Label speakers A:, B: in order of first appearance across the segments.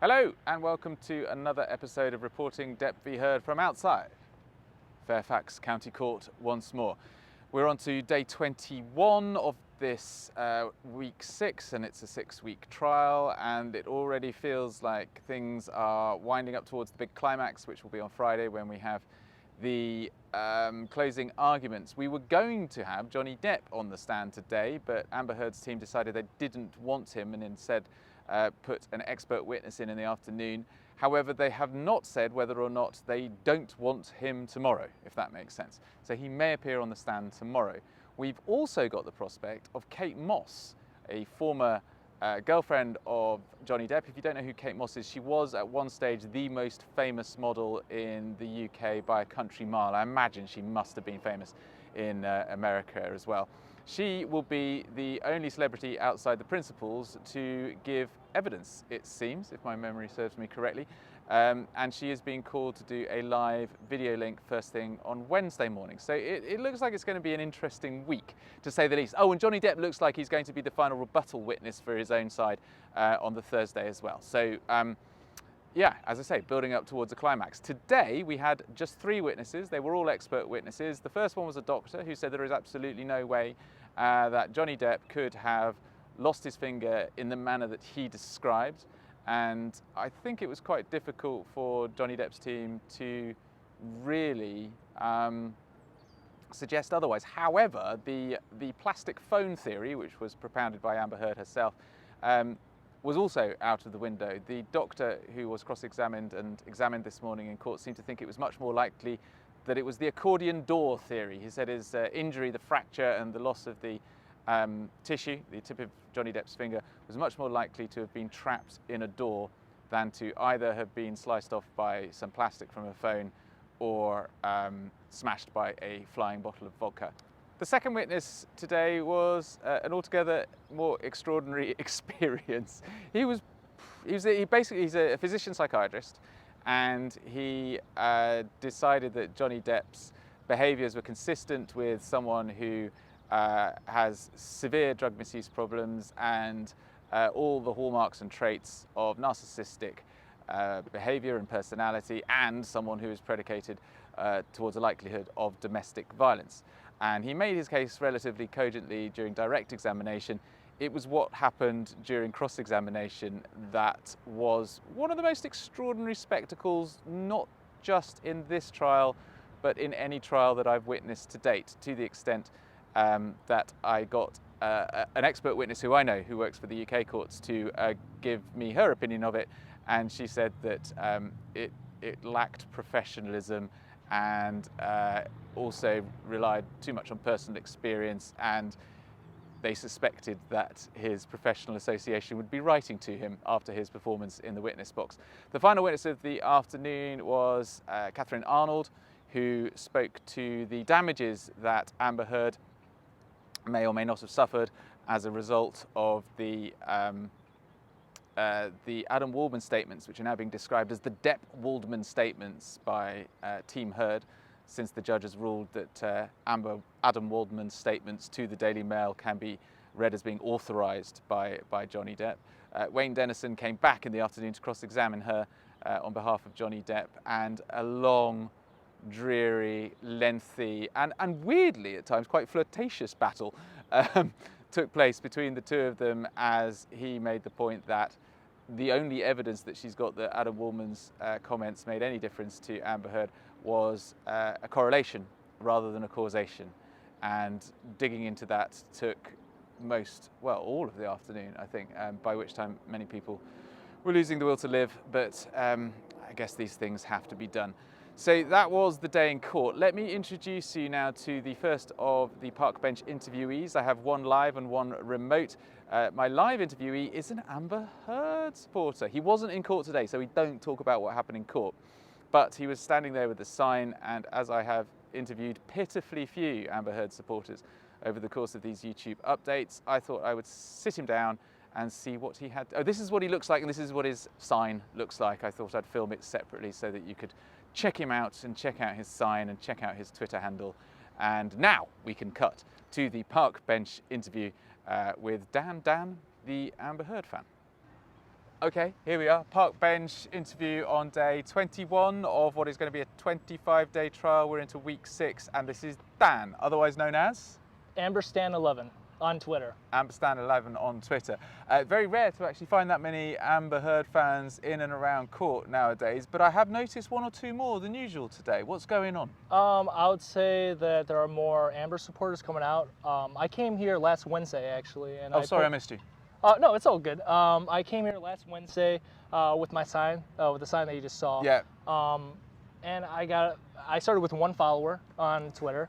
A: Hello and welcome to another episode of Reporting Depp v. Heard from outside Fairfax County Court once more. We're on to day 21 of this week 6, and it's a 6-week trial, and it already feels like things are winding up towards the big climax, which will be on Friday when we have the closing arguments. We were going to have Johnny Depp on the stand today, but Amber Heard's team decided they didn't want him and instead put an expert witness in the afternoon. However, they have not said whether or not they don't want him tomorrow, if that makes sense. So he may appear on the stand tomorrow. We've also got the prospect of Kate Moss, a former girlfriend of Johnny Depp. If you don't know who Kate Moss is, she was at one stage the most famous model in the UK by a country mile. I imagine she must have been famous in America as well. She will be the only celebrity outside the principals to give evidence, it seems, if my memory serves me correctly. And she is being called to do a live video link first thing on Wednesday morning. So it looks like it's going to be an interesting week, to say the least. Oh, and Johnny Depp looks like he's going to be the final rebuttal witness for his own side on the Thursday as well. So yeah, as I say, building up towards a climax. Today we had just 3 witnesses. They were all expert witnesses. The first one was a doctor who said there is absolutely no way that Johnny Depp could have lost his finger in the manner that he described. And I think it was quite difficult for Johnny Depp's team to really suggest otherwise. However, the plastic phone theory, which was propounded by Amber Heard herself, was also out of the window. The doctor who was cross-examined and examined this morning in court seemed to think it was much more likely that it was the accordion door theory. He said his injury, the fracture and the loss of the tissue, the tip of Johnny Depp's finger, was much more likely to have been trapped in a door than to either have been sliced off by some plastic from a phone or smashed by a flying bottle of vodka. The second witness today was an altogether more extraordinary experience. He's a physician psychiatrist, and he decided that Johnny Depp's behaviours were consistent with someone who has severe drug misuse problems and all the hallmarks and traits of narcissistic behaviour and personality, and someone who is predicated towards a likelihood of domestic violence. And he made his case relatively cogently during direct examination. It was what happened during cross-examination that was one of the most extraordinary spectacles, not just in this trial, but in any trial that I've witnessed to date, to the extent that I got an expert witness who I know, who works for the UK courts, to give me her opinion of it. And she said that it lacked professionalism and also relied too much on personal experience, and they suspected that his professional association would be writing to him after his performance in the witness box. The final witness of the afternoon was Catherine Arnold, who spoke to the damages that Amber Heard may or may not have suffered as a result of the Adam Waldman statements, which are now being described as the Depp-Waldman statements by Team Heard, since the judge has ruled that Adam Waldman's statements to the Daily Mail can be read as being authorised by Johnny Depp. Wayne Dennison came back in the afternoon to cross-examine her on behalf of Johnny Depp, and a long, dreary, lengthy, and weirdly at times quite flirtatious battle took place between the two of them, as he made the point that the only evidence that she's got that Adam Waldman's comments made any difference to Amber Heard was a correlation rather than a causation. And digging into that took all of the afternoon, I think, by which time many people were losing the will to live, but I guess these things have to be done. So that was the day in court. Let me introduce you now to the first of the park bench interviewees. I have one live and one remote. My live interviewee is an Amber Heard supporter. He wasn't in court today, so we don't talk about what happened in court, but he was standing there with the sign, and as I have interviewed pitifully few Amber Heard supporters over the course of these YouTube updates, I thought I would sit him down and see what he had. Oh, this is what he looks like, and this is what his sign looks like. I thought I'd film it separately so that you could check him out and check out his sign and check out his Twitter handle. And now we can cut to the park bench interview with Dan, the Amber Heard fan. Okay, here we are. Park bench interview on day 21 of what is going to be a 25-day trial. We're into week 6, and this is Dan, otherwise known as
B: AmberStan11 on Twitter.
A: AmberStan11 on Twitter. Very rare to actually find that many Amber Heard fans in and around court nowadays, but I have noticed 1 or 2 more than usual today. What's going on?
B: I would say that there are more Amber supporters coming out. I came here last Wednesday, actually. And
A: I missed you.
B: No, it's all good. I came here last Wednesday with my sign, with the sign that you just saw.
A: Yeah.
B: And I started with 1 follower on Twitter,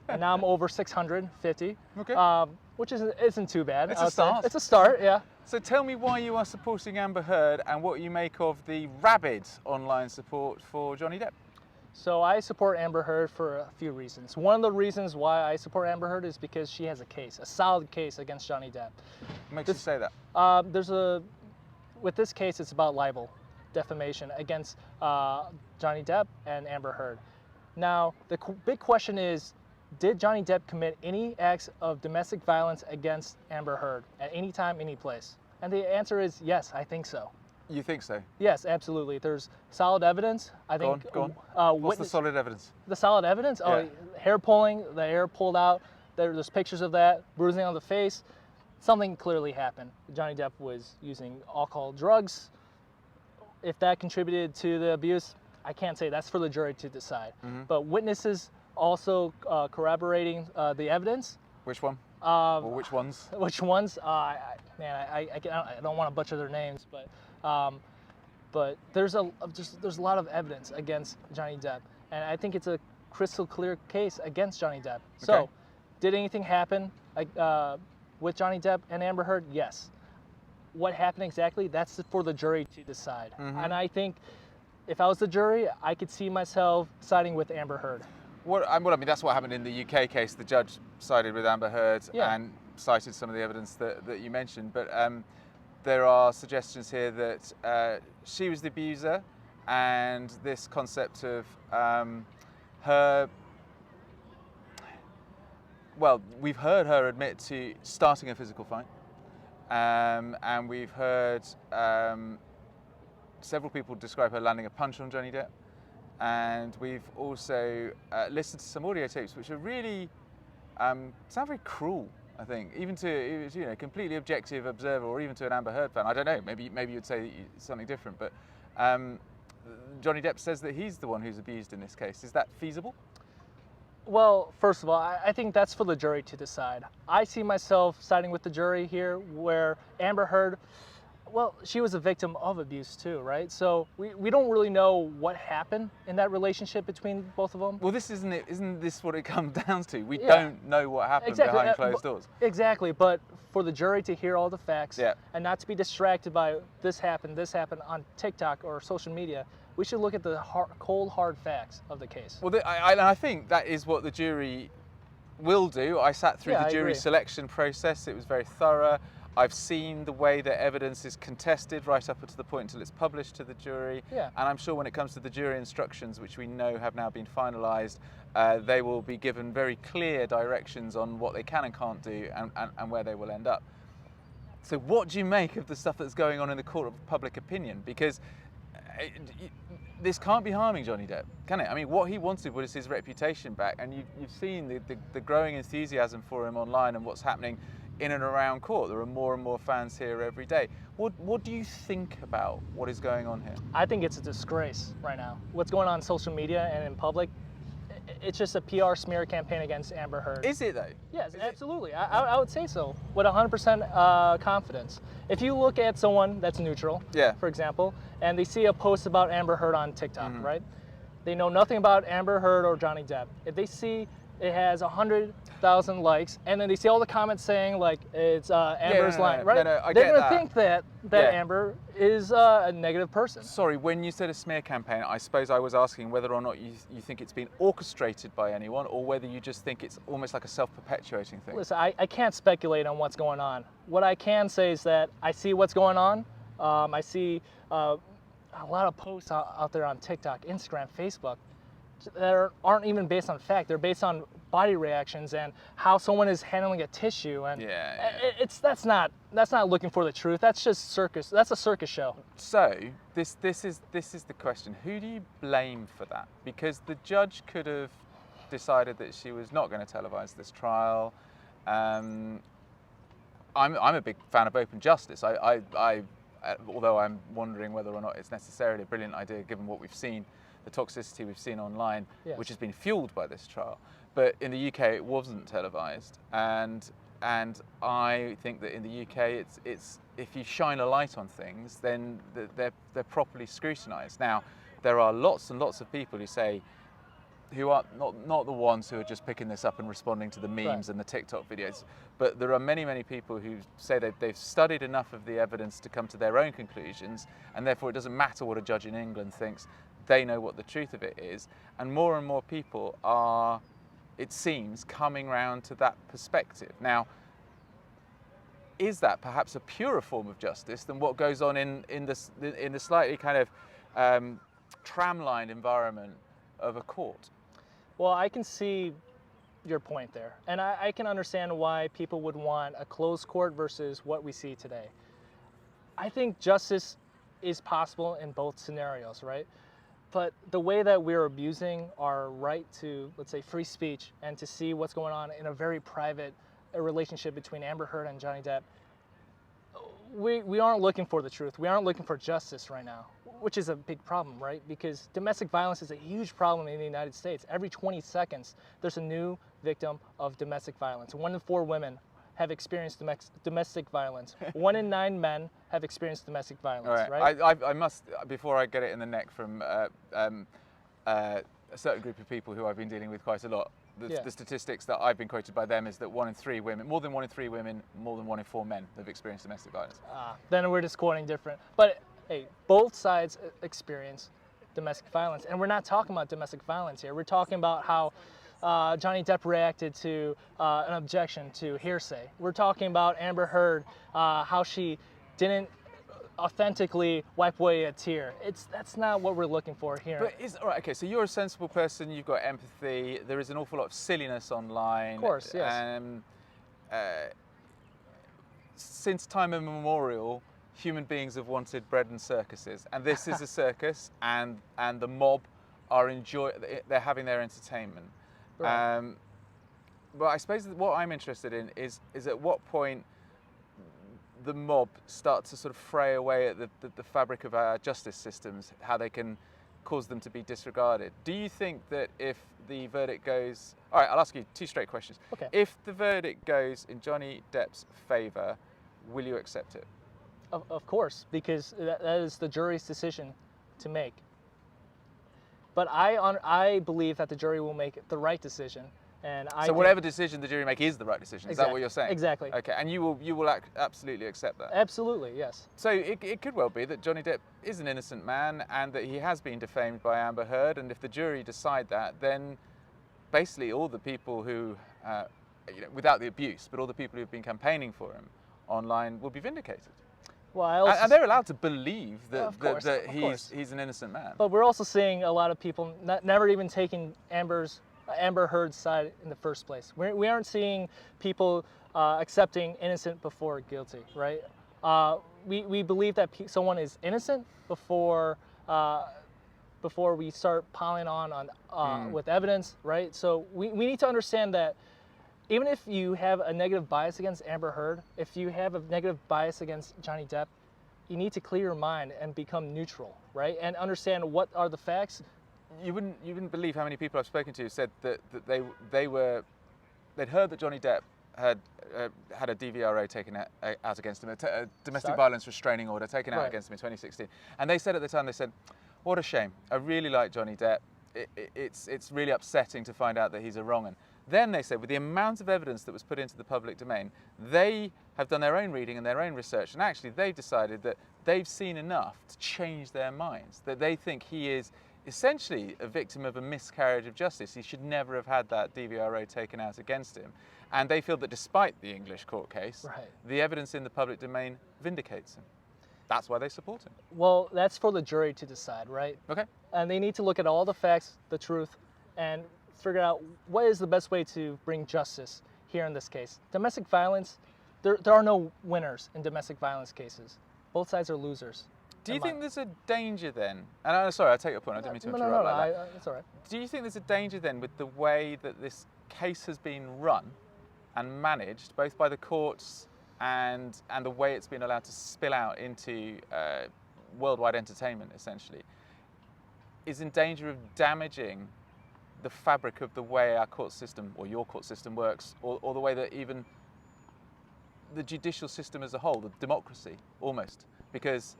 B: and now I'm over 650.
A: Okay.
B: Which isn't too bad.
A: It's a start.
B: It's a start, yeah.
A: So tell me why you are supporting Amber Heard and what you make of the Rabid online support for Johnny Depp.
B: So I support Amber Heard for a few reasons. One of the reasons why I support Amber Heard is because she has a solid case against Johnny Depp.
A: What makes you say that?
B: With this case, it's about libel, defamation against Johnny Depp and Amber Heard. Now, the big question is, did Johnny Depp commit any acts of domestic violence against Amber Heard at any time, any place? And the answer is yes, I think so.
A: You think so?
B: Yes, absolutely. There's solid evidence. I think.
A: Go on. What's the solid evidence?
B: The solid evidence?
A: Yeah.
B: Oh, hair pulling, the hair pulled out. There's pictures of that, bruising on the face. Something clearly happened. Johnny Depp was using alcohol, drugs. If that contributed to the abuse, I can't say. That's for the jury to decide.
A: Mm-hmm.
B: But witnesses also corroborating the evidence.
A: Which one? Or which ones?
B: Which ones? I don't want to butcher their names, but there's a lot of evidence against Johnny Depp, and I think it's a crystal clear case against Johnny Depp. So,
A: Okay.
B: Did anything happen with Johnny Depp and Amber Heard? Yes. What happened exactly? That's for the jury to decide.
A: Mm-hmm.
B: And I think if I was the jury, I could see myself siding with Amber Heard.
A: I mean, that's what happened in the UK case. The judge sided with Amber Heard and cited some of the evidence that you mentioned. But there are suggestions here that she was the abuser, and this concept of her. Well, we've heard her admit to starting a physical fight, and we've heard several people describe her landing a punch on Johnny Depp. And we've also listened to some audio tapes which are really sound very cruel, I think, even to a completely objective observer, or even to an Amber Heard fan. I don't know, maybe you'd say something different, but Johnny Depp says that he's the one who's abused in this case. Is that feasible?
B: Well, first of all, I think that's for the jury to decide. I see myself siding with the jury here, where Amber Heard, well, she was a victim of abuse too, right? So we don't really know what happened in that relationship between both of them.
A: Well, this isn't it. Isn't this what it comes down to? We don't know what happened behind closed doors.
B: Exactly, but for the jury to hear all the facts and not to be distracted by this happened on TikTok or social media, we should look at the cold, hard facts of the case.
A: Well, I think that is what the jury will do. I sat through the jury selection process. It was very thorough. I've seen the way that evidence is contested right up to the point until it's published to the jury.
B: Yeah.
A: And I'm sure when it comes to the jury instructions, which we know have now been finalised, they will be given very clear directions on what they can and can't do and where they will end up. So what do you make of the stuff that's going on in the court of public opinion? Because this can't be harming Johnny Depp, can it? I mean, what he wanted was his reputation back, and you've seen the growing enthusiasm for him online and what's happening in and around court. There are more and more fans here every day. What do you think about what is going on here?
B: I think it's a disgrace right now. What's going on in social media and in public, it's just a PR smear campaign against Amber Heard.
A: Is it though?
B: Yes, absolutely. I would say so with 100% confidence. If you look at someone that's neutral, for example, and they see a post about Amber Heard on TikTok, right? They know nothing about Amber Heard or Johnny Depp. If they see it has 100,000 likes, and then they see all the comments saying like it's Amber's line, right? They're gonna think that Amber is a negative person.
A: Sorry, when you said a smear campaign, I suppose I was asking whether or not you think it's been orchestrated by anyone, or whether you just think it's almost like a self-perpetuating thing.
B: Listen, I can't speculate on what's going on. What I can say is that I see what's going on. I see a lot of posts out there on TikTok, Instagram, Facebook. that aren't even based on fact. They're based on body reactions and how someone is handling a tissue, and that's not looking for the truth. That's just circus. That's a circus show.
A: So this is the question: who do you blame for that? Because the judge could have decided that she was not going to televise this trial. I'm a big fan of open justice. Although I'm wondering whether or not it's necessarily a brilliant idea given what we've seen, the toxicity we've seen online, which has been fueled by this trial. But in the UK, it wasn't televised, and I think that in the UK, it's if you shine a light on things, then they're properly scrutinised. Now, there are lots and lots of people who are not the ones who are just picking this up and responding to the memes and the TikTok videos, but there are many people who say that they've studied enough of the evidence to come to their own conclusions, and therefore it doesn't matter what a judge in England thinks, they know what the truth of it is. And more people are, it seems, coming round to that perspective. Now, is that perhaps a purer form of justice than what goes on in the slightly kind of tramline environment of a court?
B: Well, I can see your point there, and I can understand why people would want a closed court versus what we see today. I think justice is possible in both scenarios, right? But the way that we're abusing our right to, let's say, free speech and to see what's going on in a very private relationship between Amber Heard and Johnny Depp, we aren't looking for the truth. We aren't looking for justice right now, which is a big problem, right? Because domestic violence is a huge problem in the United States. Every 20 seconds, there's a new victim of domestic violence. 1 in 4 women have experienced domestic violence. 1 in 9 men have experienced domestic violence, right?
A: I must, before I get it in the neck from a certain group of people who I've been dealing with quite a lot, the statistics that I've been quoted by them is that 1 in 3 women, more than 1 in 3 women, more than 1 in 4 men have experienced domestic violence.
B: Then we're just quoting different. But hey, both sides experience domestic violence. And we're not talking about domestic violence here. We're talking about how Johnny Depp reacted to an objection to hearsay. We're talking about Amber Heard, how she didn't authentically wipe away a tear. That's not what we're looking for here.
A: But all right, okay, so you're a sensible person, you've got empathy, there is an awful lot of silliness online.
B: Of course, yes.
A: Since time immemorial, human beings have wanted bread and circuses, and this is a circus, and the mob they're having their entertainment.
B: Right.
A: But I suppose that what I'm interested in is at what point the mob start to sort of fray away at the fabric of our justice systems, how they can cause them to be disregarded. Do you think that if the verdict goes... All right, I'll ask you 2 straight questions.
B: Okay.
A: If the verdict goes in Johnny Depp's favour, will you accept it?
B: Of course, because that is the jury's decision to make. But I believe that the jury will make the right decision. So
A: whatever decision the jury make is the right decision. Is that what you're saying?
B: Exactly.
A: Okay, and you will absolutely accept that.
B: Absolutely, yes.
A: So it could well be that Johnny Depp is an innocent man and that he has been defamed by Amber Heard. And if the jury decide that, then basically all the people who, without the abuse, but all the people who've been campaiigning for him online will be vindicated.
B: Well,
A: and they're allowed to believe that,
B: that
A: he's an innocent man.
B: But we're also seeing a lot of people never even taking Amber Heard's side in the first place. We aren't seeing people accepting innocent before guilty, right? We believe that someone is innocent before we start piling on with evidence, right? So we need to understand that even if you have a negative bias against Amber Heard, if you have a negative bias against Johnny Depp, you need to clear your mind and become neutral, right? And understand what are the facts.
A: You wouldn't believe how many people I've spoken to who said that they'd heard that Johnny Depp had a DVRA taken out against him, a domestic violence restraining order taken out against him in 2016, and they said at the time, they said, "What a shame. I really like Johnny Depp. It's really upsetting to find out that he's a wrong 'un." Then they said, with the amount of evidence that was put into the public domain, they have done their own reading and their own research, and actually they've decided that they've seen enough to change their minds, that they think he is essentially a victim of a miscarriage of justice. He should never have had that DVRA taken out against him. And they feel that despite the English court case, the evidence in the public domain vindicates him. That's why they support him.
B: Well, that's for the jury to decide, right?
A: Okay.
B: And they need to look at all the facts, the truth, and figure out what is the best way to bring justice here in this case. Domestic violence, there are no winners in domestic violence cases. Both sides are losers.
A: Do you think there's a danger then? And I'm sorry, I take your point. I didn't mean to interrupt like that.
B: It's all right.
A: Do you think there's a danger then with the way that this case has been run and managed, both by the courts and the way it's been allowed to spill out into worldwide entertainment, essentially, is in danger of damaging the fabric of the way our court system or your court system works, or the way that even the judicial system as a whole, the democracy, almost, because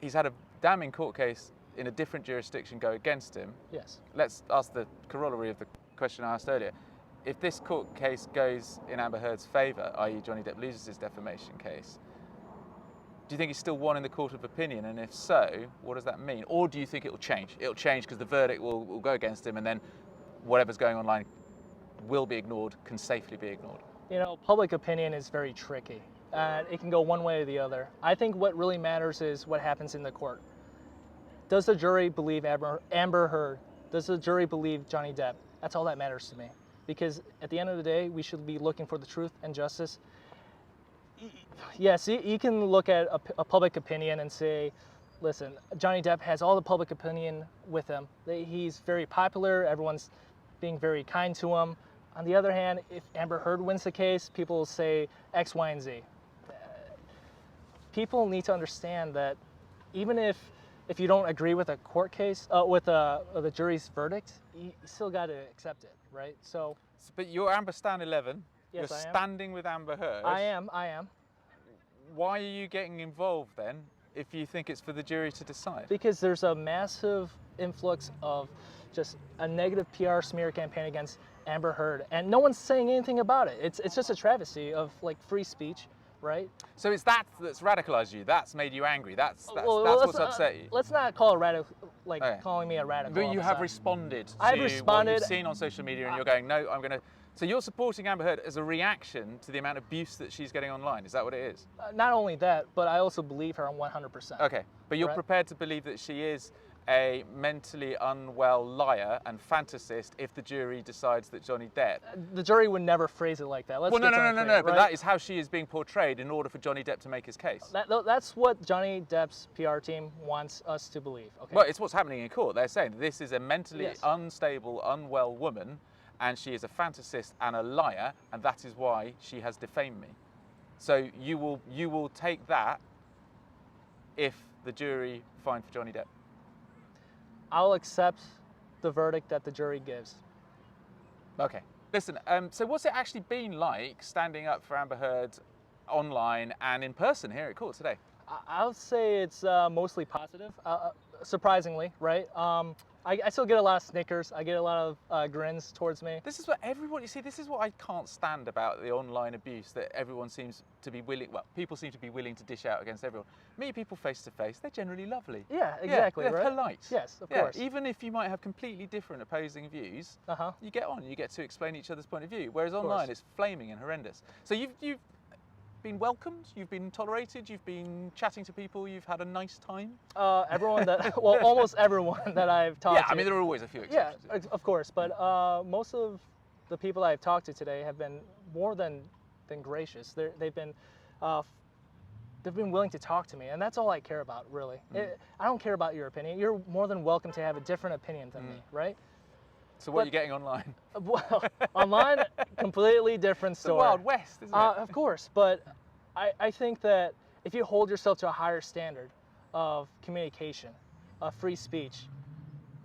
A: he's had a damning court case in a different jurisdiction go against him.
B: Yes.
A: Let's ask the corollary of the question I asked earlier. If this court case goes in Amber Heard's favour, i.e. Johnny Depp loses his defamation case, do you think he's still won in the court of opinion? And if so, what does that mean? Or do you think it'll change? It'll change because the verdict will go against him, and then whatever's going online will be ignored, can safely be ignored.
B: You know, public opinion is very tricky. It can go one way or the other. I think what really matters is what happens in the court. Does the jury believe Amber Heard? Does the jury believe Johnny Depp? That's all that matters to me. Because at the end of the day, we should be looking for the truth and justice. Yes, you can look at a public opinion and say, listen, Johnny Depp has all the public opinion with him. He's very popular. Everyone's being very kind to him. On the other hand, if Amber Heard wins the case, people will say X, Y, and Z. People need to understand that even if you don't agree with a court case, with the jury's verdict, you still got to accept it, right?
A: But you're Amber Stan 11.
B: Yes,
A: you're standing with Amber Heard.
B: I am.
A: Why are you getting involved then if you think it's for the jury to decide?
B: Because there's a massive influx of just a negative PR smear campaign against Amber Heard, and no one's saying anything about it. It's just a travesty of like free speech, right?
A: So it's that's radicalized you. That's made you angry. That's what's upset you.
B: Let's not call it radical, calling me a radical.
A: But you have responded to
B: what
A: you've seen on social media, and you're going, no, I'm going to. So you're supporting Amber Heard as a reaction to the amount of abuse that she's getting online. Is that what it is?
B: Not only that, but I also believe her 100%.
A: Okay, but you're prepared to believe that she is a mentally unwell liar and fantasist if the jury decides that Johnny Depp...
B: The jury would never phrase it like that.
A: No, but that is how she is being portrayed in order for Johnny Depp to make his case.
B: That's what Johnny Depp's PR team wants us to believe. Okay?
A: Well, it's what's happening in court. They're saying this is a mentally unstable, unwell woman, and she is a fantasist and a liar, and that is why she has defamed me. So you will take that if the jury find for Johnny Depp.
B: I'll accept the verdict that the jury gives.
A: Okay. Listen, so what's it actually been like standing up for Amber Heard online and in person here at court today?
B: I'll say it's mostly positive, surprisingly, right? I still get a lot of snickers. I get a lot of grins towards me.
A: This is what everyone, you see, this is what I can't stand about the online abuse that everyone seems to be willing, well, people seem to be willing to dish out against everyone. Meet people face to face, they're generally lovely.
B: Yeah, exactly,
A: they're
B: right?
A: polite.
B: Yes, of course.
A: Even if you might have completely different opposing views, you get on, you get to explain each other's point of view. Whereas online, it's flaming and horrendous. So you've been welcomed, you've been tolerated, you've been chatting to people, you've had a nice time?
B: Everyone that, well, almost everyone that I've talked to.
A: Yeah, I mean, there are always a few exceptions.
B: Yeah, of course, but most of the people I've talked to today have been more than gracious. They've been willing to talk to me, and that's all I care about, really. I don't care about your opinion. You're more than welcome to have a different opinion than me, right?
A: So what are you getting online?
B: Well, online, completely different story.
A: It's the Wild West, isn't it?
B: Of course, but I think that if you hold yourself to a higher standard of communication, of free speech,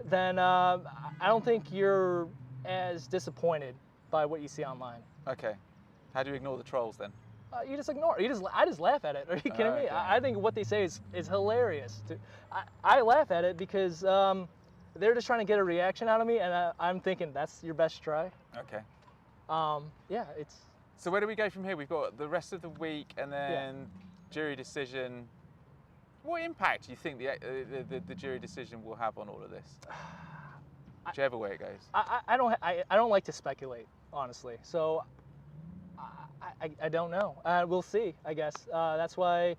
B: then I don't think you're as disappointed by what you see online.
A: Okay. How do you ignore the trolls then?
B: You just ignore it. I just laugh at it. Are you kidding me? I think what they say is hilarious. I laugh at it because they're just trying to get a reaction out of me, and I'm thinking that's your best try.
A: Okay.
B: Yeah, it's...
A: So where do we go from here? We've got the rest of the week and then jury decision. What impact do you think the jury decision will have on all of this? Whichever way it goes.
B: I don't like to speculate, honestly. So I don't know. We'll see, I guess. That's why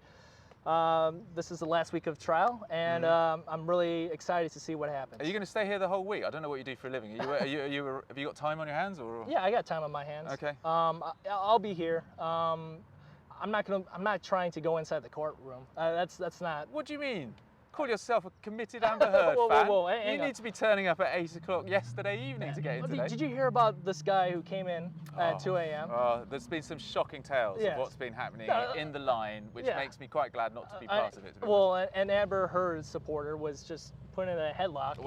B: This is the last week of trial, and I'm really excited to see what happens.
A: Are you going to stay here the whole week? I don't know what you do for a living. Have you got time on your hands, or?
B: Yeah, I got time on my hands.
A: Okay.
B: I'll be here. I'm not trying to go inside the courtroom. That's not.
A: What do you mean? Call yourself a committed Amber Heard fan.
B: Whoa,
A: you need to be turning up at 8 o'clock yesterday evening to get in today.
B: Did you hear about this guy who came in at 2 a.m.?
A: There's been some shocking tales of what's been happening in the line, which makes me quite glad not to be part of it.
B: An Amber Heard supporter was just put in a headlock.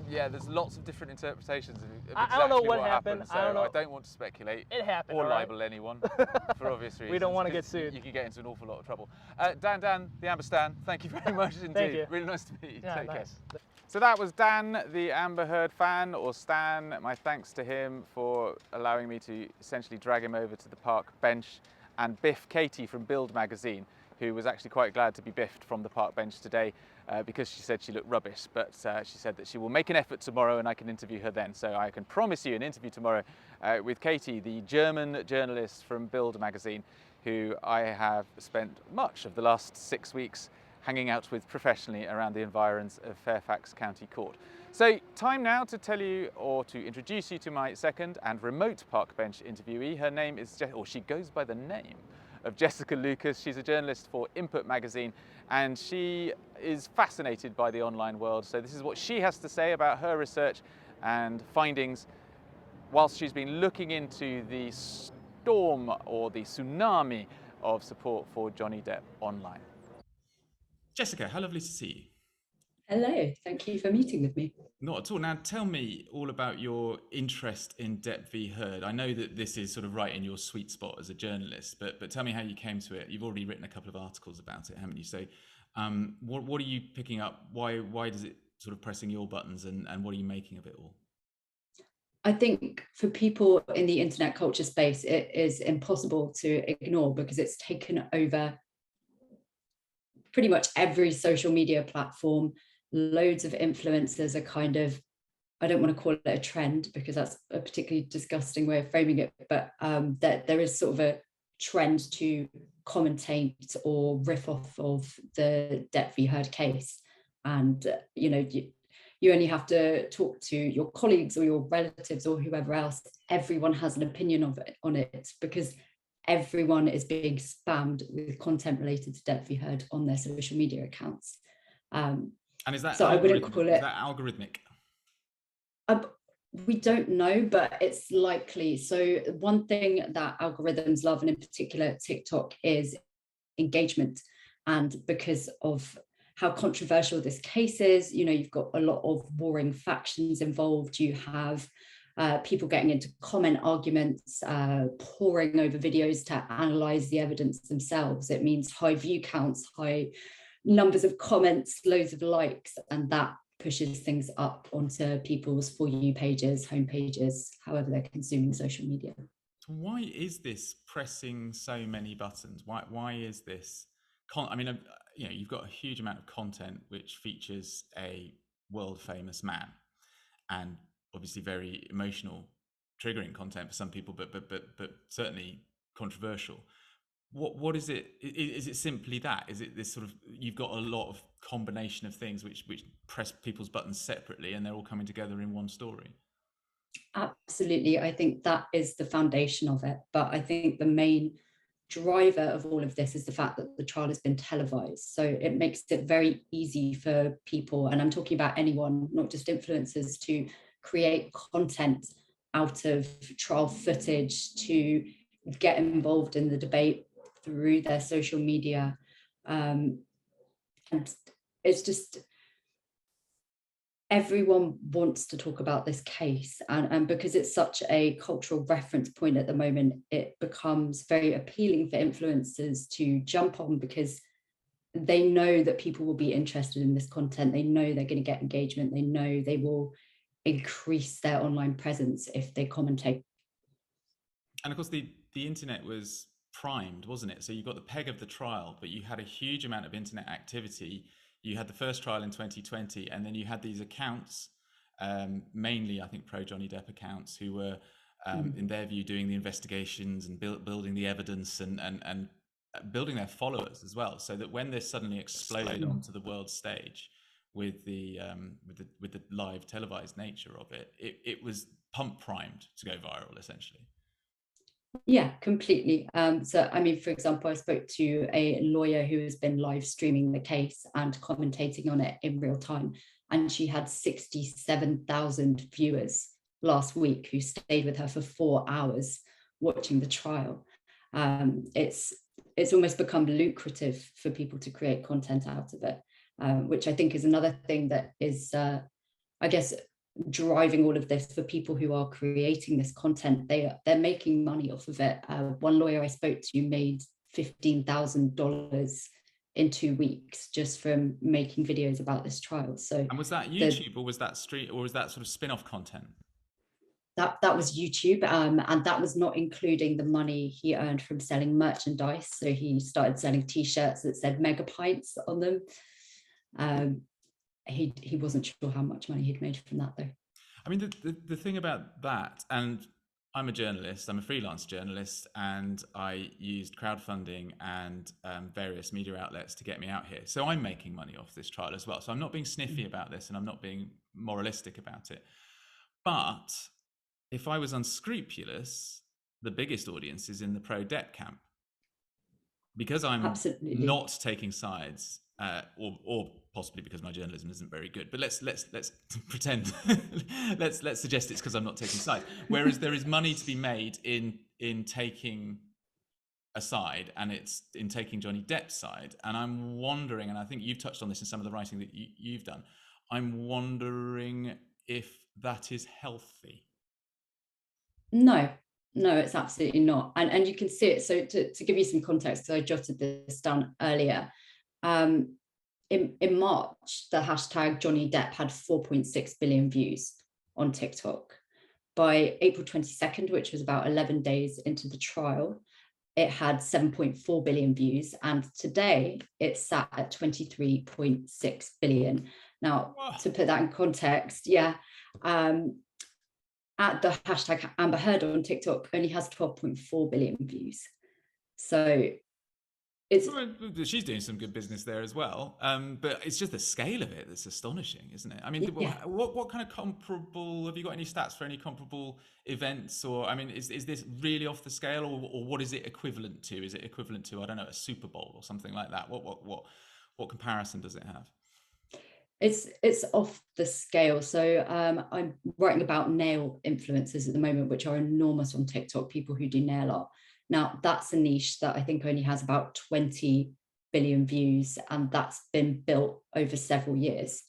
A: Yeah, there's lots of different interpretations of exactly
B: I don't know what happened.
A: So I don't want to speculate.
B: It happened.
A: Or libel anyone for obvious reasons.
B: We don't want to get sued.
A: You can get into an awful lot of trouble. Dan, the Amber Stan, thank you very much indeed.
B: Thank you.
A: Really nice to meet you.
B: Yeah,
A: Take
B: nice.
A: care. So that was Dan, the Amber Heard fan, or Stan. My thanks to him for allowing me to essentially drag him over to the park bench, and Biff Katie from Build magazine, who was actually quite glad to be biffed from the park bench today because she said she looked rubbish, but she said that she will make an effort tomorrow and I can interview her then. So I can promise you an interview tomorrow with Katie, the German journalist from Build magazine, who I have spent much of the last 6 weeks hanging out with professionally around the environs of Fairfax County Court. So time now to tell you, or to introduce you to my second and remote park bench interviewee. Her name is, she goes by the name of Jessica Lucas. She's a journalist for Input magazine, and she is fascinated by the online world. So this is what she has to say about her research and findings whilst she's been looking into the storm or the tsunami of support for Johnny Depp online.
C: Jessica, how lovely to see you.
D: Hello, thank you for meeting with me.
C: Not at all. Now tell me all about your interest in Depp v. Heard. I know that this is sort of right in your sweet spot as a journalist, but tell me how you came to it. You've already written a couple of articles about it, haven't you? So what are you picking up? Why does it sort of pressing your buttons, and what are you making of it all?
D: I think for people in the internet culture space, it is impossible to ignore because it's taken over pretty much every social media platform. Loads of influencers are kind of, I don't want to call it a trend because that's a particularly disgusting way of framing it, but that there is sort of a trend to commentate or riff off of the Depp v. Heard case. And, you only have to talk to your colleagues or your relatives or whoever else. Everyone has an opinion on it because everyone is being spammed with content related to Depp v. Heard on their social media accounts.
C: And is that
D: so? I wouldn't call it.
C: Is that algorithmic?
D: We don't know, but it's likely. So one thing that algorithms love, and in particular TikTok, is engagement. And because of how controversial this case is, you've got a lot of warring factions involved. You have people getting into comment arguments, poring over videos to analyze the evidence themselves. It means high view counts, high numbers of comments, loads of likes, and that pushes things up onto people's For You pages, home pages, however they're consuming social media.
C: Why is this pressing so many buttons? Why is this? You've got a huge amount of content which features a world famous man, and obviously very emotional, triggering content for some people, but certainly controversial. What is it? Is it simply that? Is it this sort of, you've got a lot of combination of things which press people's buttons separately and they're all coming together in one story?
D: Absolutely. I think that is the foundation of it. But I think the main driver of all of this is the fact that the trial has been televised. So it makes it very easy for people, and I'm talking about anyone, not just influencers, to create content out of trial footage, to get involved in the debate through their social media. And it's just, everyone wants to talk about this case, and because it's such a cultural reference point at the moment, it becomes very appealing for influencers to jump on because they know that people will be interested in this content. They know they're going to get engagement. They know they will increase their online presence if they commentate.
C: And of course, the internet was primed, wasn't it? So you got the peg of the trial, but you had a huge amount of internet activity. You had the first trial in 2020, and then you had these accounts, mainly, I think, pro-Johnny Depp accounts, who were, in their view, doing the investigations and building the evidence and building their followers as well, so that when they're suddenly exploded onto the world stage with the live televised nature of it, it was pump primed to go viral, essentially.
D: Yeah, completely. So, I mean, for example, I spoke to a lawyer who has been live streaming the case and commentating on it in real time, and she had 67,000 viewers last week who stayed with her for 4 hours watching the trial. It's almost become lucrative for people to create content out of it, which I think is another thing that is, I guess, driving all of this for people who are creating this content. They're making money off of it. One lawyer I spoke to made $15,000 in 2 weeks just from making videos about this trial. So,
C: and was that YouTube, or was that street, or was that sort of spin-off content?
D: That was YouTube, and that was not including the money he earned from selling merchandise. So he started selling T-shirts that said Mega Pints on them. He wasn't sure how much money he'd made from that, though.
C: I mean, the thing about that, and I'm a journalist, I'm a freelance journalist, and I used crowdfunding and various media outlets to get me out here. So I'm making money off this trial as well. So I'm not being sniffy about this, and I'm not being moralistic about it. But if I was unscrupulous, the biggest audience is in the pro-Depp camp. Because I'm not taking sides, or possibly because my journalism isn't very good, but let's pretend, let's suggest it's because I'm not taking sides. Whereas there is money to be made in taking a side, and it's in taking Johnny Depp's side. And I'm wondering, and I think you've touched on this in some of the writing that you've done, I'm wondering if that is healthy.
D: No, it's absolutely not. And you can see it. So to give you some context, because I jotted this down earlier, in March, the hashtag Johnny Depp had 4.6 billion views on TikTok. By April 22nd, which was about 11 days into the trial, it had 7.4 billion views. And today it's sat at 23.6 billion. Now, to put that in context, at the hashtag Amber Heard on TikTok only has 12.4 billion views. So
C: she's doing some good business there as well. But it's just the scale of it that's astonishing, isn't it? I mean, what kind of comparable, have you got any stats for any comparable events? Or, I mean, is this really off the scale, or what is it equivalent to? Is it equivalent to, I don't know, a Super Bowl or something like that? What comparison does it have?
D: It's off the scale. So I'm writing about nail influencers at the moment, which are enormous on TikTok, people who do nail art. Now, that's a niche that I think only has about 20 billion views, and that's been built over several years.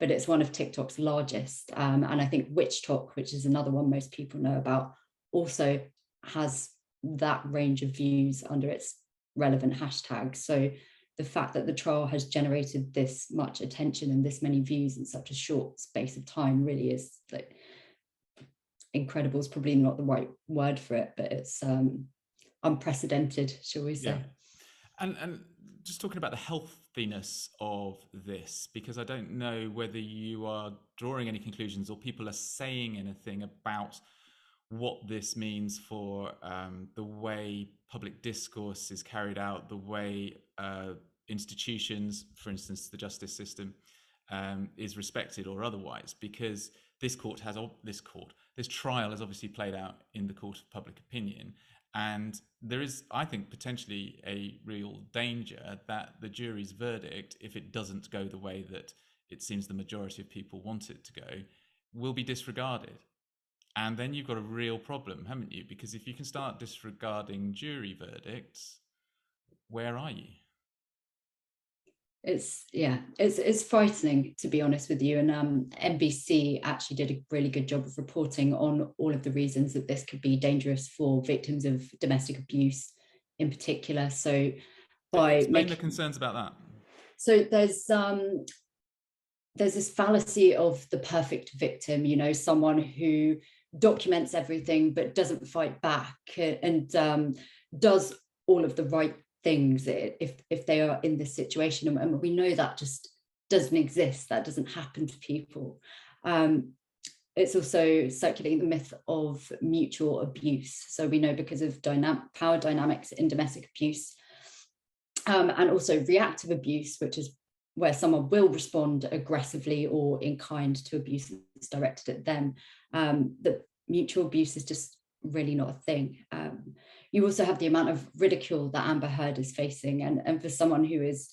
D: But it's one of TikTok's largest. And I think WitchTok, which is another one most people know about, also has that range of views under its relevant hashtag. So the fact that the trial has generated this much attention and this many views in such a short space of time really is, like, incredible is probably not the right word for it, but it's unprecedented, shall we say.
C: Yeah. And just talking about the healthiness of this, because I don't know whether you are drawing any conclusions or people are saying anything about what this means for the way public discourse is carried out, the way institutions, for instance, the justice system, is respected or otherwise, because this trial has obviously played out in the court of public opinion. And there is, I think, potentially a real danger that the jury's verdict, if it doesn't go the way that it seems the majority of people want it to go, will be disregarded. And then you've got a real problem, haven't you? Because if you can start disregarding jury verdicts, where are you?
D: It's frightening, to be honest with you. And NBC actually did a really good job of reporting on all of the reasons that this could be dangerous for victims of domestic abuse in particular. So
C: explain the concerns about that.
D: So there's this fallacy of the perfect victim, someone who documents everything but doesn't fight back and does all of the right things if they are in this situation. And we know that just doesn't exist. That doesn't happen to people. It's also circulating the myth of mutual abuse. So we know, because of power dynamics in domestic abuse, and also reactive abuse, which is where someone will respond aggressively or in kind to abuse that's directed at them. The mutual abuse is just really not a thing. You also have the amount of ridicule that Amber Heard is facing, and for someone who is,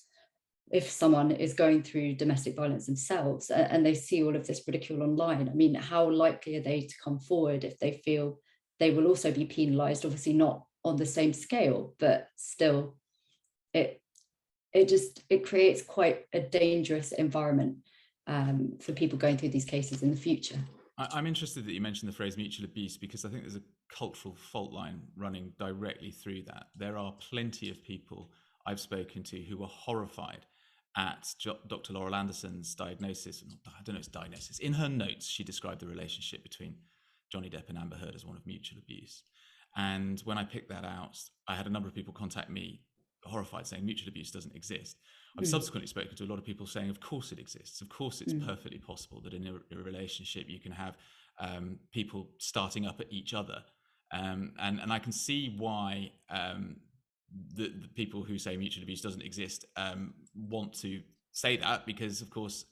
D: if someone is going through domestic violence themselves and they see all of this ridicule online, I mean, how likely are they to come forward if they feel they will also be penalized? Obviously not on the same scale, but still it creates quite a dangerous environment for people going through these cases in the future.
C: I'm interested that you mentioned the phrase mutual abuse, because I think there's a cultural fault line running directly through that. There are plenty of people I've spoken to who are horrified at Dr. Laurel Anderson's diagnosis. I don't know its diagnosis. In her notes, she described the relationship between Johnny Depp and Amber Heard as one of mutual abuse. And when I picked that out, I had a number of people contact me horrified, saying mutual abuse doesn't exist. I've subsequently spoken to a lot of people saying, of course it exists. Of course it's perfectly possible that in a relationship you can have people starting up at each other. And I can see why the people who say mutual abuse doesn't exist want to say that, because of course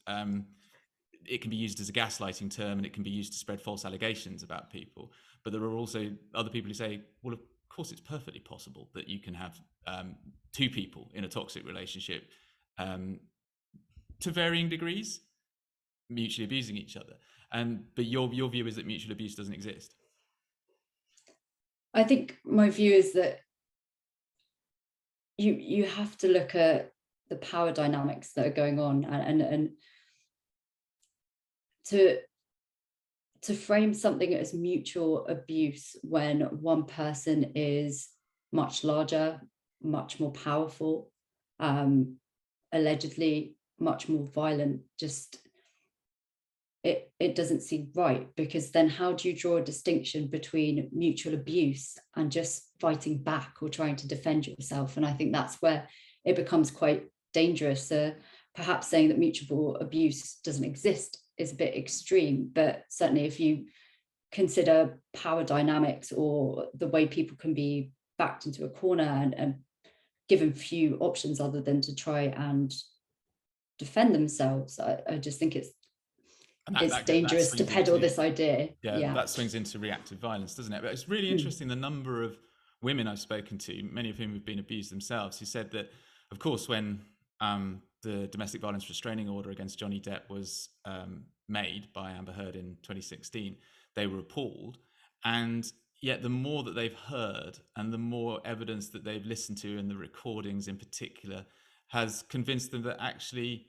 C: it can be used as a gaslighting term, and it can be used to spread false allegations about people. But there are also other people who say, well, of course it's perfectly possible that you can have two people in a toxic relationship to varying degrees mutually abusing each other. But your view is that mutual abuse doesn't exist.
D: I think my view is that you have to look at the power dynamics that are going on, and to frame something as mutual abuse when one person is much larger, much more powerful, allegedly much more violent, just it doesn't seem right, because then how do you draw a distinction between mutual abuse and just fighting back or trying to defend yourself? And I think that's where it becomes quite dangerous. Perhaps saying that mutual abuse doesn't exist is a bit extreme, but certainly if you consider power dynamics or the way people can be backed into a corner and given few options other than to try and defend themselves, I just think it's dangerous to peddle this idea.
C: Yeah, that swings into reactive violence, doesn't it? But it's really interesting, the number of women I've spoken to, many of whom have been abused themselves, who said that, of course, when the domestic violence restraining order against Johnny Depp was made by Amber Heard in 2016, they were appalled. And yet the more that they've heard and the more evidence that they've listened to, and the recordings in particular, has convinced them that actually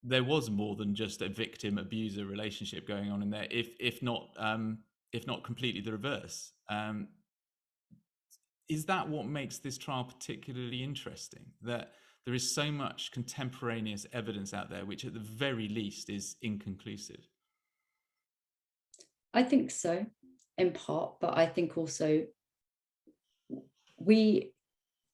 C: there was more than just a victim-abuser relationship going on in there, if not completely the reverse. Is that what makes this trial particularly interesting? That there is so much contemporaneous evidence out there, which at the very least is inconclusive?
D: I think so, in part, but I think also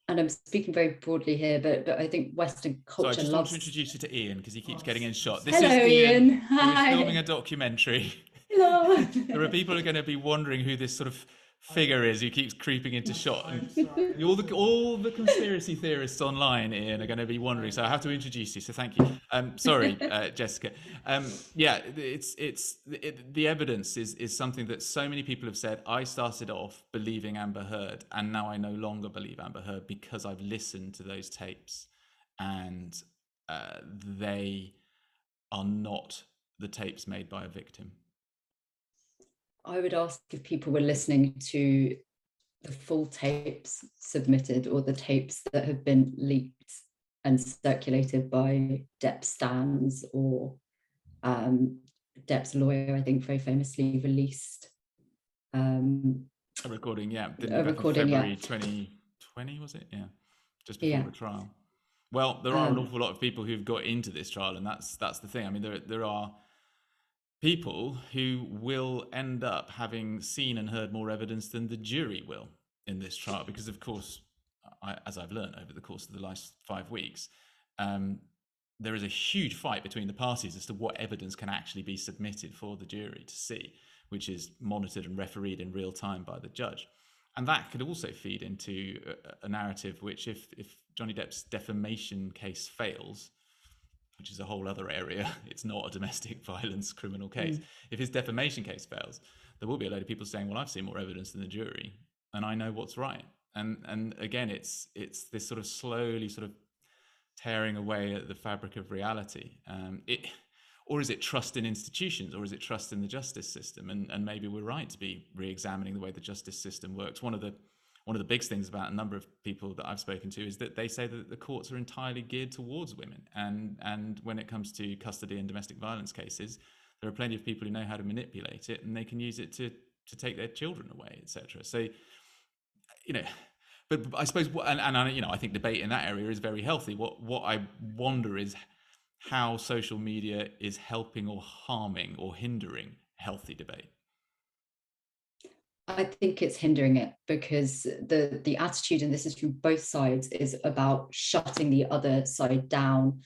D: and I'm speaking very broadly here, but I think Western culture
C: I just
D: loves...
C: want to introduce you to Ian, because he keeps getting in shot.
D: This is Ian.
C: Hi. Who's filming a documentary.
D: Hello.
C: There are people who are going to be wondering who this sort of figure is who keeps creeping into shot. And all the conspiracy theorists online, Ian, are going to be wondering. So I have to introduce you. So thank you. Sorry, Jessica. The evidence is something that so many people have said. I started off believing Amber Heard, and now I no longer believe Amber Heard because I've listened to those tapes, and they are not the tapes made by a victim.
D: I would ask if people were listening to the full tapes submitted or the tapes that have been leaked and circulated by Depp stans, or Depp's lawyer, I think, very famously released
C: a recording, February 2020, was it? Yeah, just before the trial. Well, there are an awful lot of people who've got into this trial, and that's the thing. I mean, there are people who will end up having seen and heard more evidence than the jury will in this trial, because of course, as I've learned over the course of the last 5 weeks, there is a huge fight between the parties as to what evidence can actually be submitted for the jury to see, which is monitored and refereed in real time by the judge. And that could also feed into a narrative which, if Johnny Depp's defamation case fails, which is a whole other area, it's not a domestic violence criminal case. If his defamation case fails, there will be a load of people saying, well, I've seen more evidence than the jury and I know what's right. And again, it's this sort of slowly sort of tearing away at the fabric of reality. Or is it trust in institutions, or is it trust in the justice system? And maybe we're right to be re-examining the way the justice system works. One of the big things about a number of people that I've spoken to is that they say that the courts are entirely geared towards women. And when it comes to custody and domestic violence cases, there are plenty of people who know how to manipulate it, and they can use it to take their children away, etc. So, but I suppose, and I think debate in that area is very healthy. What I wonder is how social media is helping or harming or hindering healthy debate.
D: I think it's hindering it, because the attitude, and this is from both sides, is about shutting the other side down,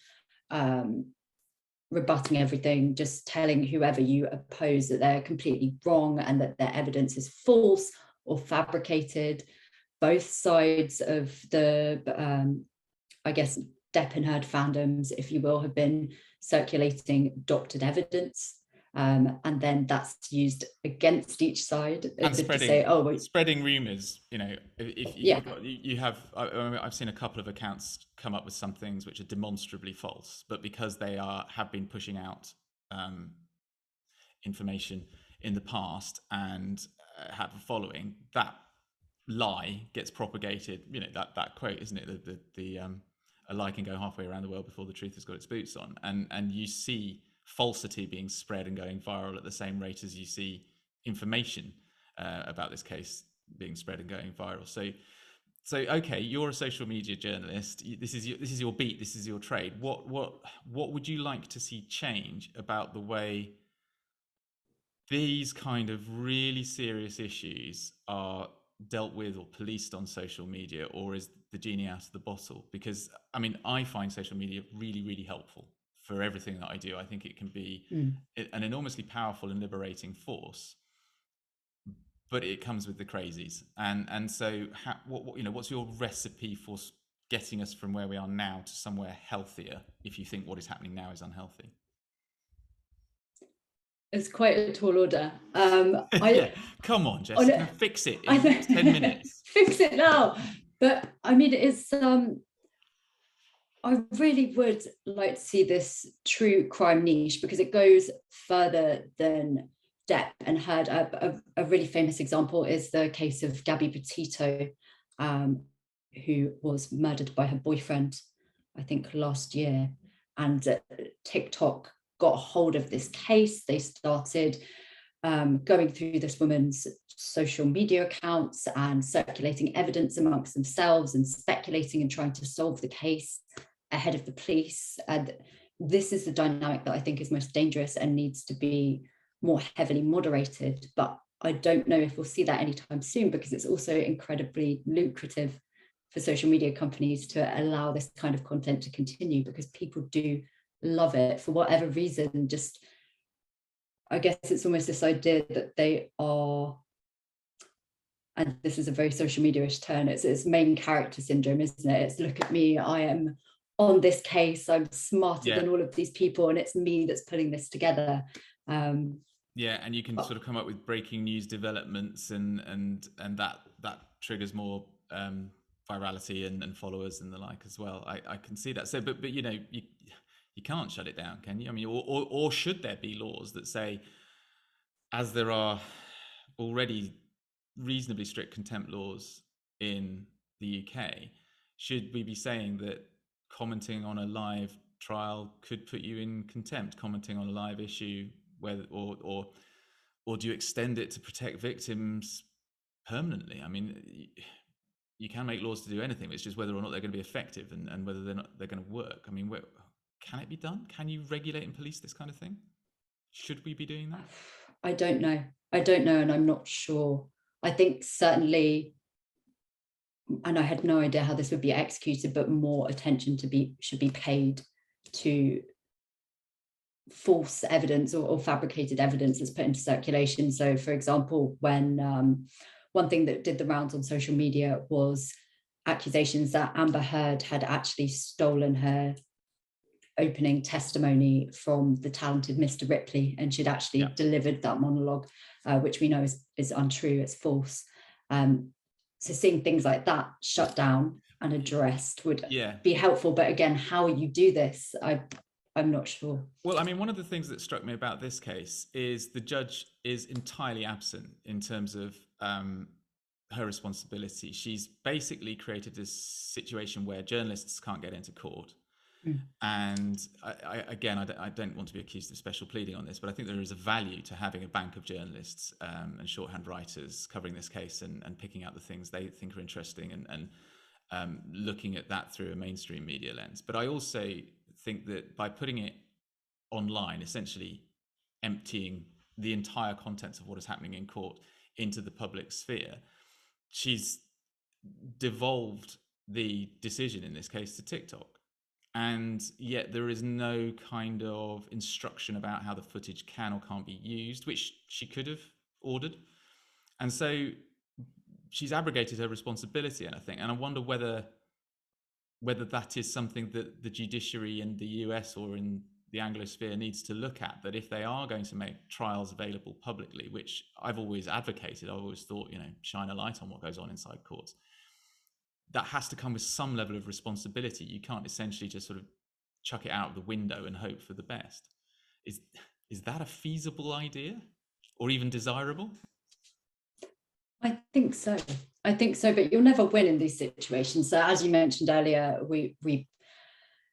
D: rebutting everything, just telling whoever you oppose that they're completely wrong and that their evidence is false or fabricated. Both sides of the, I guess, Depp and Heard fandoms, if you will, have been circulating doctored evidence, and then that's used against each side,
C: and spreading rumors. I've seen a couple of accounts come up with some things which are demonstrably false, but because they have been pushing out information in the past and have a following, that lie gets propagated. That quote, isn't it? A lie can go halfway around the world before the truth has got its boots on. And you see falsity being spread and going viral at the same rate as you see information about this case being spread and going viral. So okay, you're a social media journalist. This is your beat. This is your trade. What would you like to see change about the way these kind of really serious issues are dealt with or policed on social media, or is the genie out of the bottle? Because I find social media really, really helpful for everything that I do. I think it can be an enormously powerful and liberating force, but it comes with the crazies. And so what's your recipe for getting us from where we are now to somewhere healthier, if you think what is happening now is unhealthy?
D: It's quite a tall order.
C: Come on, Jessica, fix it in 10 minutes.
D: Fix it now. But it's I really would like to see this true crime niche, because it goes further than Depp and Heard. A really famous example is the case of Gabby Petito, who was murdered by her boyfriend, I think last year. And TikTok got hold of this case. They started going through this woman's social media accounts and circulating evidence amongst themselves and speculating and trying to solve the case ahead of the police. And this is the dynamic that I think is most dangerous and needs to be more heavily moderated. But I don't know if we'll see that anytime soon, because it's also incredibly lucrative for social media companies to allow this kind of content to continue, because people do love it for whatever reason. Just, I guess it's almost this idea that they are, and this is a very social media-ish term, it's main character syndrome, isn't it? It's, look at me, I am on this case, I'm smarter than all of these people, and it's me that's putting this together. And
C: you can sort of come up with breaking news developments, and that triggers more virality and followers and the like as well. I can see that. So, but you can't shut it down, can you? Or should there be laws that say, as there are already reasonably strict contempt laws in the UK, should we be saying that commenting on a live trial could put you in contempt, commenting on a live issue, or do you extend it to protect victims permanently? You can make laws to do anything. It's just whether or not they're going to be effective and whether they're going to work. Can it be done? Can you regulate and police this kind of thing? Should we be doing that?
D: I don't know, and I'm not sure. I think certainly, and I had no idea how this would be executed, but more attention should be paid to false evidence or fabricated evidence that's put into circulation. So, for example, when one thing that did the rounds on social media was accusations that Amber Heard had actually stolen her opening testimony from the talented Mr. Ripley, and she'd actually delivered that monologue, which we know is untrue, it's false. So seeing things like that shut down and addressed would be helpful. But again, how you do this, I'm not sure.
C: Well, I mean, one of the things that struck me about this case is the judge is entirely absent in terms of her responsibility. She's basically created this situation where journalists can't get into court. And I don't want to be accused of special pleading on this, but I think there is a value to having a bank of journalists and shorthand writers covering this case and picking out the things they think are interesting and looking at that through a mainstream media lens. But I also think that by putting it online, essentially emptying the entire contents of what is happening in court into the public sphere, she's devolved the decision in this case to TikTok. And yet there is no kind of instruction about how the footage can or can't be used, which she could have ordered. And so she's abrogated her responsibility, and I wonder whether that is something that the judiciary in the US or in the Anglosphere needs to look at, that if they are going to make trials available publicly, which I've always advocated, I've always thought, shine a light on what goes on inside courts, that has to come with some level of responsibility. You can't essentially just sort of chuck it out of the window and hope for the best. Is that a feasible idea or even desirable?
D: I think so, but you'll never win in these situations. So as you mentioned earlier,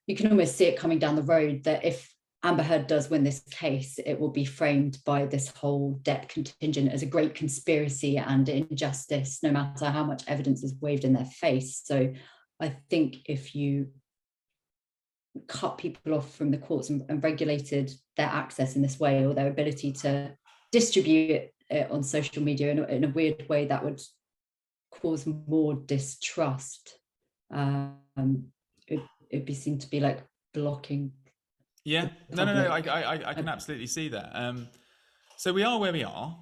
D: you can almost see it coming down the road that if Amber Heard does win this case, it will be framed by this whole Depp contingent as a great conspiracy and injustice, no matter how much evidence is waved in their face. So I think if you cut people off from the courts and regulated their access in this way, or their ability to distribute it on social media in a weird way, that would cause more distrust. It'd be seen to be like blocking.
C: Yeah, no, I can absolutely see that. So we are where we are.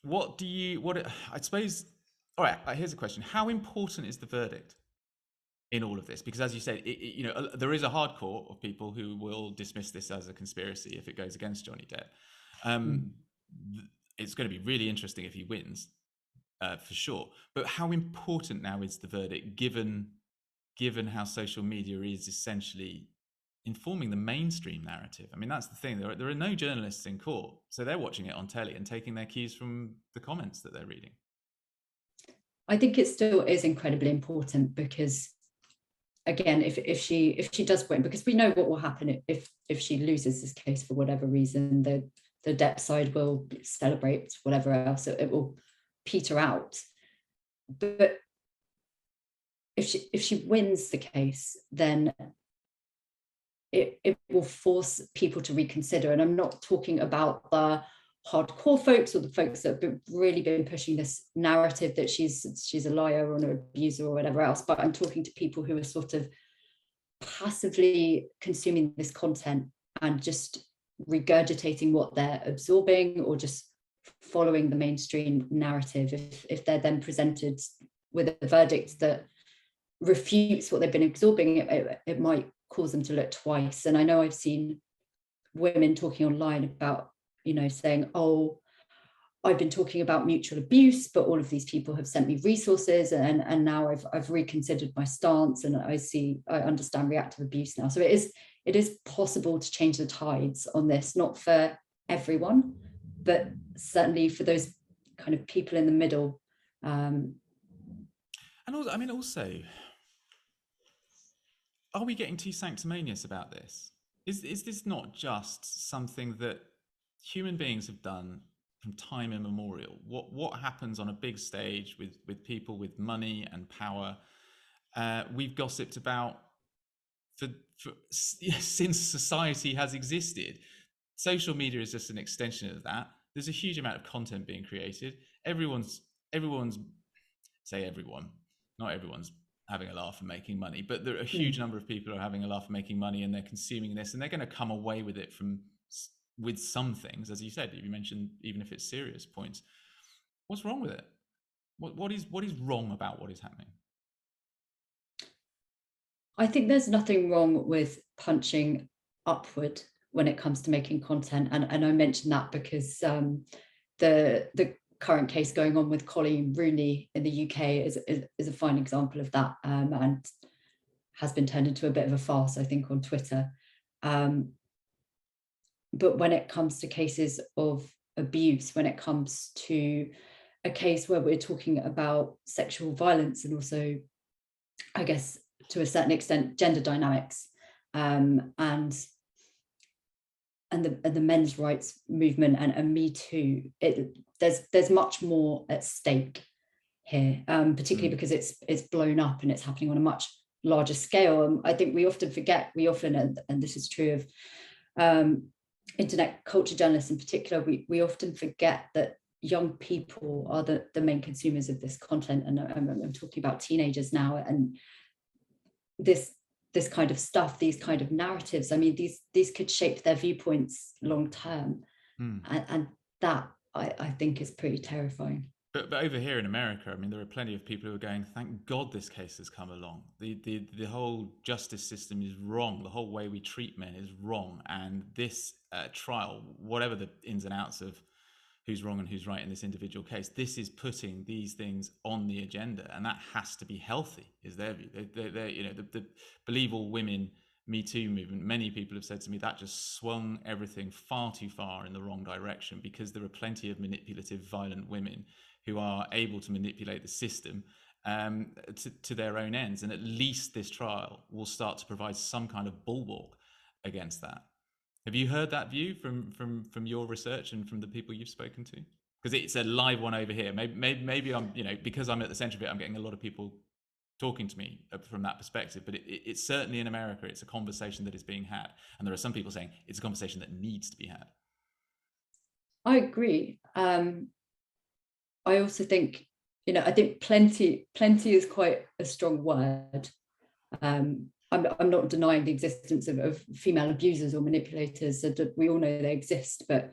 C: I suppose, all right, here's a question. How important is the verdict in all of this? Because as you said, there is a hardcore of people who will dismiss this as a conspiracy if it goes against Johnny Depp. It's going to be really interesting if he wins, for sure. But how important now is the verdict, given how social media is essentially informing the mainstream narrative? I mean, that's the thing. There are no journalists in court, so they're watching it on telly and taking their cues from the comments that they're reading.
D: I think it still is incredibly important because, again, if she does win, because we know what will happen if she loses this case for whatever reason, the Depp side will celebrate whatever else, it will peter out. But if she wins the case, then it will force people to reconsider. And I'm not talking about the hardcore folks or the folks that have really been pushing this narrative that she's a liar or an abuser or whatever else, but I'm talking to people who are sort of passively consuming this content and just regurgitating what they're absorbing, or just following the mainstream narrative. If they're then presented with a verdict that refutes what they've been absorbing, it might cause them to look twice. And I know I've seen women talking online about, saying, oh, I've been talking about mutual abuse, but all of these people have sent me resources, and now I've reconsidered my stance, and I understand reactive abuse now. So it is possible to change the tides on this, not for everyone, but certainly for those kind of people in the middle.
C: And also, are we getting too sanctimonious about this? Is this not just something that human beings have done from time immemorial? What happens on a big stage with people with money and power, we've gossiped about since society has existed. Social media is just an extension of that. There's a huge amount of content being created. Everyone's say everyone, not everyone's having a laugh and making money, but there are a huge number of people who are having a laugh and making money, and they're consuming this, and they're going to come away with it with some things, as you said, you mentioned, even if it's serious points. What's wrong with it? What is wrong about what is happening?
D: I think there's nothing wrong with punching upward when it comes to making content, and I mentioned that because the current case going on with Colleen Rooney in the UK is a fine example of that, and has been turned into a bit of a farce, I think, on Twitter. But when it comes to cases of abuse, when it comes to a case where we're talking about sexual violence and also, I guess, to a certain extent, gender dynamics, and the men's rights movement and Me Too, there's much more at stake here, particularly because it's blown up and it's happening on a much larger scale. I think we often forget, and this is true of internet culture journalists in particular, we often forget that young people are the main consumers of this content, and I'm talking about teenagers now, and this kind of stuff, these kind of narratives, I mean, these could shape their viewpoints long term, and that I think is pretty terrifying.
C: But over here in America, I mean, there are plenty of people who are going, thank God this case has come along. The whole justice system is wrong. The whole way we treat men is wrong. And this trial, whatever the ins and outs of who's wrong and who's right in this individual case, this is putting these things on the agenda, and that has to be healthy, is their view. They you know, the Believe All Women Me Too movement, many people have said to me that just swung everything far too far in the wrong direction, because there are plenty of manipulative, violent women who are able to manipulate the system to their own ends. And at least this trial will start to provide some kind of bulwark against that. Have you heard that view from your research and from the people you've spoken to? Because it's a live one over here. Maybe I'm, because I'm at the center of it, I'm getting a lot of people talking to me from that perspective. But it's certainly in America, it's a conversation that is being had. And there are some people saying it's a conversation that needs to be had.
D: I agree. I also think, I think plenty is quite a strong word. I'm not denying the existence of female abusers or manipulators. So we all know they exist, but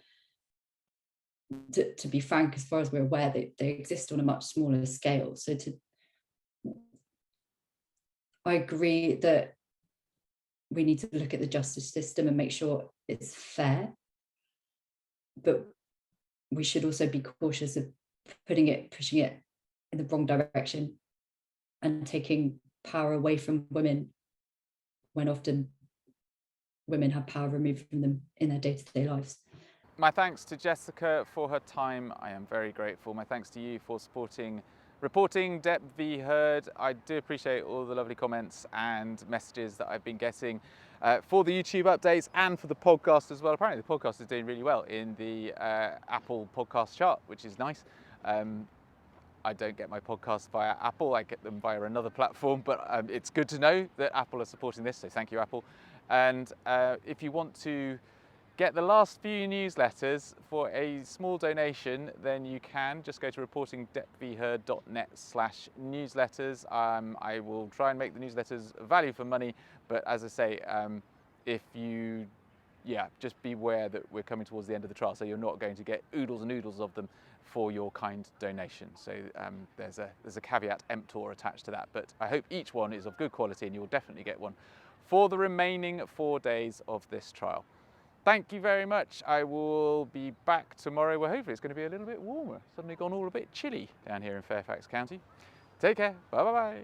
D: to be frank, as far as we're aware, they exist on a much smaller scale. So I agree that we need to look at the justice system and make sure it's fair, but we should also be cautious of pushing it in the wrong direction and taking power away from women, when often women have power removed from them in their day-to-day lives.
A: My thanks to Jessica for her time. I am very grateful. My thanks to you for reporting Depp v. Heard. I do appreciate all the lovely comments and messages that I've been getting for the YouTube updates and for the podcast as well. Apparently the podcast is doing really well in the Apple podcast chart, which is nice. I don't get my podcasts via Apple, I get them via another platform, but it's good to know that Apple are supporting this, so thank you, Apple. And if you want to get the last few newsletters for a small donation, then you can just go to reportingdeppvheard.net/newsletters. I will try and make the newsletters value for money, but as I say, if you, just beware that we're coming towards the end of the trial, so you're not going to get oodles and oodles of them for your kind donation. So there's a caveat emptor attached to that, but I hope each one is of good quality and you'll definitely get one for the remaining 4 days of this trial. Thank you very much. I will be back tomorrow where hopefully it's going to be a little bit warmer. Suddenly gone all a bit chilly down here in Fairfax County. Take care. Bye bye bye.